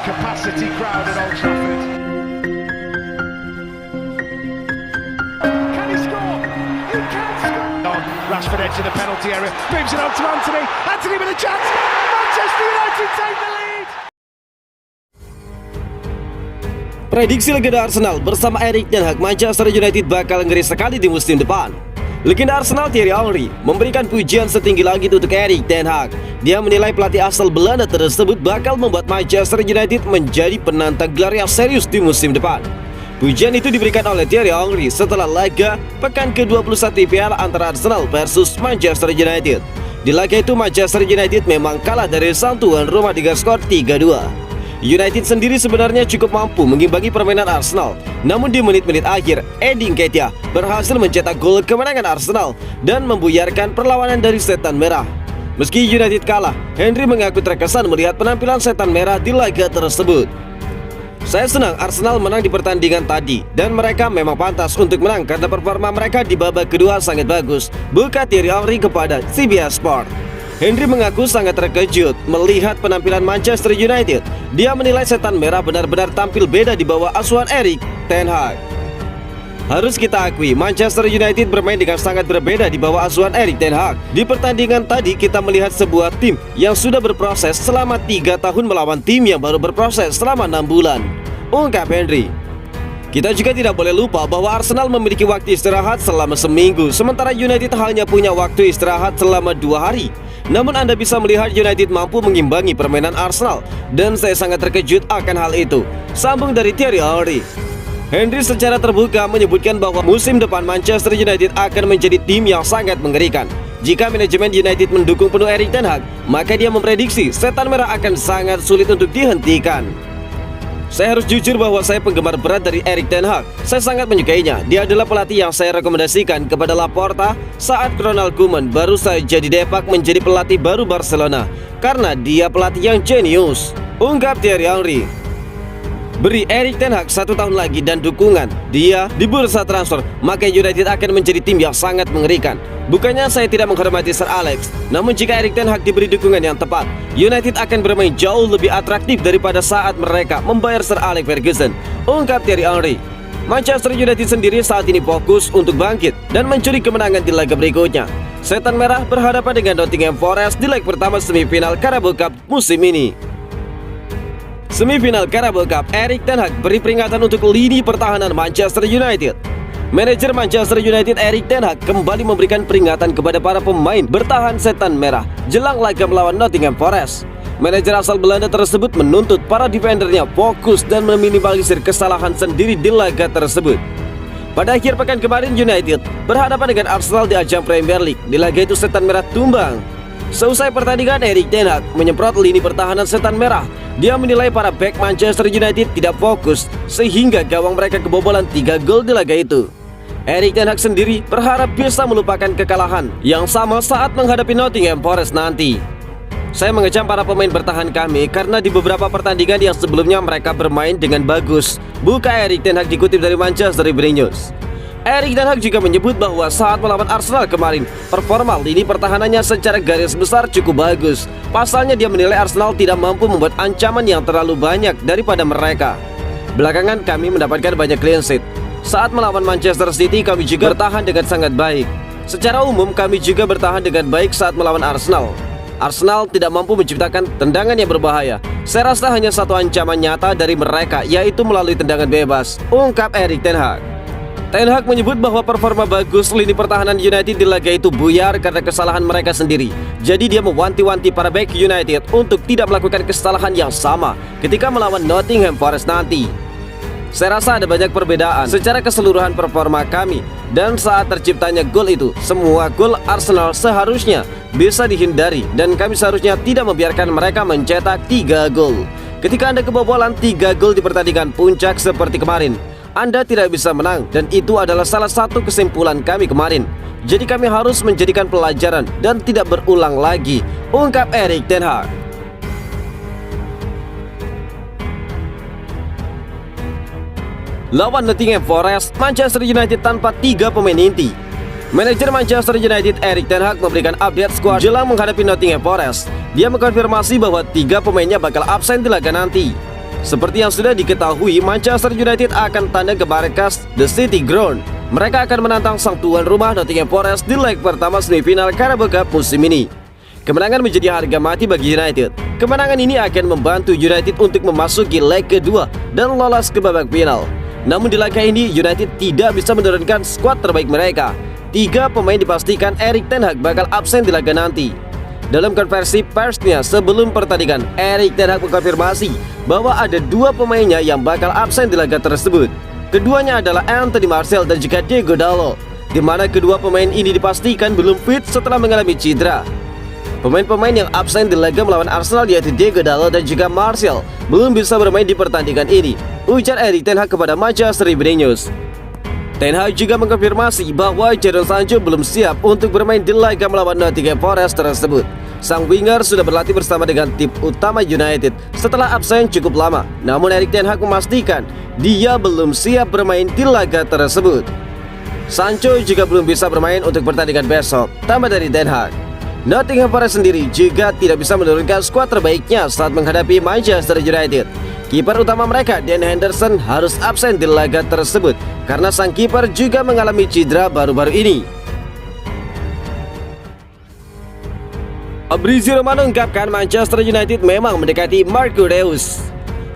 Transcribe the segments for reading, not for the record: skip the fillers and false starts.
capacity crowd at Old Trafford. Can he score? He can score! Rashford edge of the penalty area, moves it on to Anthony. Anthony with a chance. Manchester United take the lead. Prediksi legenda Arsenal bersama Erik ten Hag, Manchester United bakal ngeri sekali di musim depan. Legenda Arsenal Thierry Henry memberikan pujian setinggi langit untuk Erik ten Hag. Dia menilai pelatih asal Belanda tersebut bakal membuat Manchester United menjadi penantang gelar yang serius di musim depan. Pujian itu diberikan oleh Thierry Henry setelah laga pekan ke-21 IPL antara Arsenal versus Manchester United. Di laga itu Manchester United memang kalah dari sang tuan rumah dengan skor 3-2. United sendiri sebenarnya cukup mampu mengimbangi permainan Arsenal. Namun di menit-menit akhir, Eddie Nketiah berhasil mencetak gol kemenangan Arsenal dan membuyarkan perlawanan dari Setan Merah. Meski United kalah, Henry mengaku terkesan melihat penampilan Setan Merah di laga tersebut. Saya senang Arsenal menang di pertandingan tadi dan mereka memang pantas untuk menang karena performa mereka di babak kedua sangat bagus, buka Thierry Henry kepada CBS Sport. Henry mengaku sangat terkejut melihat penampilan Manchester United. Dia menilai Setan Merah benar-benar tampil beda di bawah asuhan Erik ten Hag. Harus kita akui, Manchester United bermain dengan sangat berbeda di bawah asuhan Erik ten Hag. Di pertandingan tadi kita melihat sebuah tim yang sudah berproses selama 3 tahun melawan tim yang baru berproses selama 6 bulan, ungkap Henry. Kita juga tidak boleh lupa bahwa Arsenal memiliki waktu istirahat selama seminggu, sementara United hanya punya waktu istirahat selama 2 hari. Namun Anda bisa melihat United mampu mengimbangi permainan Arsenal, dan saya sangat terkejut akan hal itu, sambung dari Thierry Henry. Henry secara terbuka menyebutkan bahwa musim depan Manchester United akan menjadi tim yang sangat mengerikan. Jika manajemen United mendukung penuh Erik ten Hag, maka dia memprediksi Setan Merah akan sangat sulit untuk dihentikan. Saya harus jujur bahwa saya penggemar berat dari Erik ten Hag. Saya sangat menyukainya. Dia adalah pelatih yang saya rekomendasikan kepada Laporta saat Ronald Koeman baru saja didepak menjadi pelatih baru Barcelona, karena dia pelatih yang jenius, ungkap Thierry Henry. Beri Erik ten Hag 1 tahun lagi dan dukungan dia di bursa transfer, maka United akan menjadi tim yang sangat mengerikan. Bukannya saya tidak menghormati Sir Alex, namun jika Erik ten Hag diberi dukungan yang tepat, United akan bermain jauh lebih atraktif daripada saat mereka membayar Sir Alex Ferguson, ungkap Thierry Henry. Manchester United sendiri saat ini fokus untuk bangkit dan mencuri kemenangan di laga berikutnya. Setan Merah berhadapan dengan Nottingham Forest di leg pertama semifinal Carabao Cup musim ini. Semifinal Carabao Cup, Erik ten Hag beri peringatan untuk lini pertahanan Manchester United. Manajer Manchester United Erik ten Hag kembali memberikan peringatan kepada para pemain bertahan Setan Merah jelang laga melawan Nottingham Forest. Manajer asal Belanda tersebut menuntut para defendernya fokus dan meminimalisir kesalahan sendiri di laga tersebut. Pada akhir pekan kemarin, United berhadapan dengan Arsenal di ajang Premier League. Di laga itu Setan Merah tumbang. Seusai pertandingan, Erik ten Hag menyemprot lini pertahanan Setan Merah. Dia menilai para bek Manchester United tidak fokus sehingga gawang mereka kebobolan 3 gol di laga itu. Erik ten Hag sendiri berharap bisa melupakan kekalahan yang sama saat menghadapi Nottingham Forest nanti. Saya mengecam para pemain bertahan kami karena di beberapa pertandingan yang sebelumnya mereka bermain dengan bagus, buka Erik ten Hag dikutip dari Manchester Evening News. Erik ten Hag juga menyebut bahwa saat melawan Arsenal kemarin, performa lini pertahanannya secara garis besar cukup bagus. Pasalnya dia menilai Arsenal tidak mampu membuat ancaman yang terlalu banyak daripada mereka. Belakangan kami mendapatkan banyak clean sheet. Saat melawan Manchester City kami juga bertahan dengan sangat baik. Secara umum kami juga bertahan dengan baik saat melawan Arsenal. Arsenal tidak mampu menciptakan tendangan yang berbahaya. Saya rasa hanya satu ancaman nyata dari mereka, yaitu melalui tendangan bebas, ungkap Erik ten Hag. Ten Hag menyebut bahwa performa bagus lini pertahanan United di laga itu buyar karena kesalahan mereka sendiri. Jadi dia mewanti-wanti para bek United untuk tidak melakukan kesalahan yang sama ketika melawan Nottingham Forest nanti. Saya rasa ada banyak perbedaan secara keseluruhan performa kami, dan saat terciptanya gol itu, semua gol Arsenal seharusnya bisa dihindari dan kami seharusnya tidak membiarkan mereka mencetak 3 gol. Ketika Anda kebobolan 3 gol di pertandingan puncak seperti kemarin, Anda tidak bisa menang, dan itu adalah salah satu kesimpulan kami kemarin. Jadi kami harus menjadikan pelajaran dan tidak berulang lagi, ungkap Erik ten Hag. Lawan Nottingham Forest, Manchester United tanpa 3 pemain inti. Manajer Manchester United Erik ten Hag memberikan update skuad jelang menghadapi Nottingham Forest. Dia mengkonfirmasi bahwa 3 pemainnya bakal absen di laga nanti. Seperti yang sudah diketahui, Manchester United akan tandang ke markas The City Ground. Mereka akan menantang sang tuan rumah Nottingham Forest di leg pertama semifinal Carabao Cup musim ini. Kemenangan menjadi harga mati bagi United. Kemenangan ini akan membantu United untuk memasuki leg kedua dan lolos ke babak final. Namun di laga ini United tidak bisa menurunkan skuad terbaik mereka. 3 pemain dipastikan Erik ten Hag bakal absen di laga nanti. Dalam konversi persnya sebelum pertandingan, Erik ten Hag mengkonfirmasi bahwa ada 2 pemainnya yang bakal absen di laga tersebut. Keduanya adalah Anthony Martial dan juga Diego Dalot, di mana kedua pemain ini dipastikan belum fit setelah mengalami cedera. Pemain-pemain yang absen di laga melawan Arsenal yaitu Diego Dalot dan juga Martial belum bisa bermain di pertandingan ini, ujar Erik ten Hag kepada Manchester Evening News. Ten Hag juga mengkonfirmasi bahwa Jadon Sancho belum siap untuk bermain di laga melawan Nottingham Forest tersebut. Sang winger sudah berlatih bersama dengan tim utama United setelah absen cukup lama. Namun Erik ten Hag memastikan dia belum siap bermain di laga tersebut. Sancho juga belum bisa bermain untuk pertandingan besok, tambah dari ten Hag. Nottingham Forest sendiri juga tidak bisa menurunkan skuad terbaiknya saat menghadapi Manchester United. Kiper utama mereka, Dan Henderson, harus absen di laga tersebut karena sang kiper juga mengalami cedera baru-baru ini. Fabrizio Romano mengungkapkan Manchester United memang mendekati Marco Reus.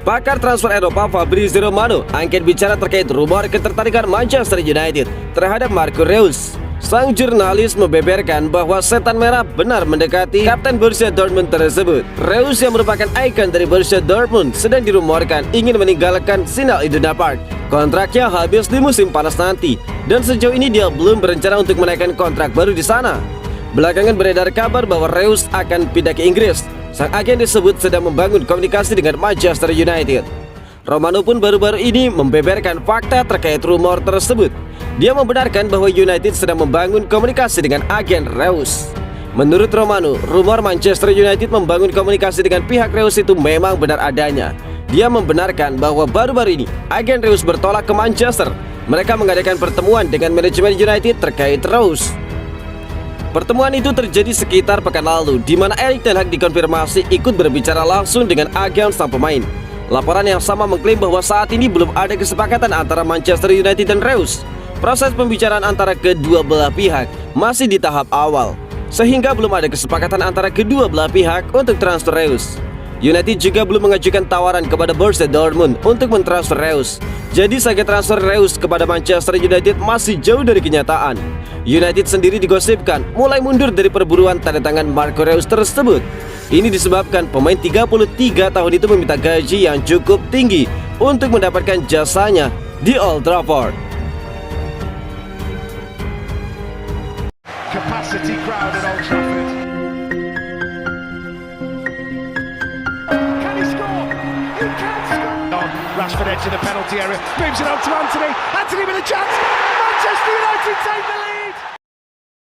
Pakar transfer Eropa Fabrizio Romano angkat bicara terkait rumor ketertarikan Manchester United terhadap Marco Reus. Sang jurnalis membeberkan bahwa setan merah benar mendekati kapten Borussia Dortmund tersebut. Reus yang merupakan ikon dari Borussia Dortmund sedang dirumorkan ingin meninggalkan Signal Iduna Park. Kontraknya habis di musim panas nanti dan sejauh ini dia belum berencana untuk menaikkan kontrak baru di sana. Belakangan beredar kabar bahwa Reus akan pindah ke Inggris. Sang agen disebut sedang membangun komunikasi dengan Manchester United. Romano pun baru-baru ini membeberkan fakta terkait rumor tersebut. Dia membenarkan bahwa United sedang membangun komunikasi dengan agen Reus. Menurut Romano, rumor Manchester United membangun komunikasi dengan pihak Reus itu memang benar adanya. Dia membenarkan bahwa baru-baru ini agen Reus bertolak ke Manchester. Mereka mengadakan pertemuan dengan manajemen United terkait Reus. Pertemuan itu terjadi sekitar pekan lalu, di mana Erik ten Hag dikonfirmasi ikut berbicara langsung dengan agen sang pemain. Laporan yang sama mengklaim bahwa saat ini belum ada kesepakatan antara Manchester United dan Reus. Proses pembicaraan antara kedua belah pihak masih di tahap awal, sehingga belum ada kesepakatan antara kedua belah pihak untuk transfer Reus. United juga belum mengajukan tawaran kepada Borussia Dortmund untuk mentransfer Reus. Jadi saga transfer Reus kepada Manchester United masih jauh dari kenyataan. United sendiri digosipkan mulai mundur dari perburuan tanda tangan Marco Reus tersebut. Ini disebabkan pemain 33 tahun itu meminta gaji yang cukup tinggi untuk mendapatkan jasanya di Old Trafford. Capacity crowd at Old Trafford. Can he score? He can score! Rashford edge of the penalty area, moves it on to Anthony. Anthony with a chance. Manchester United take the lead.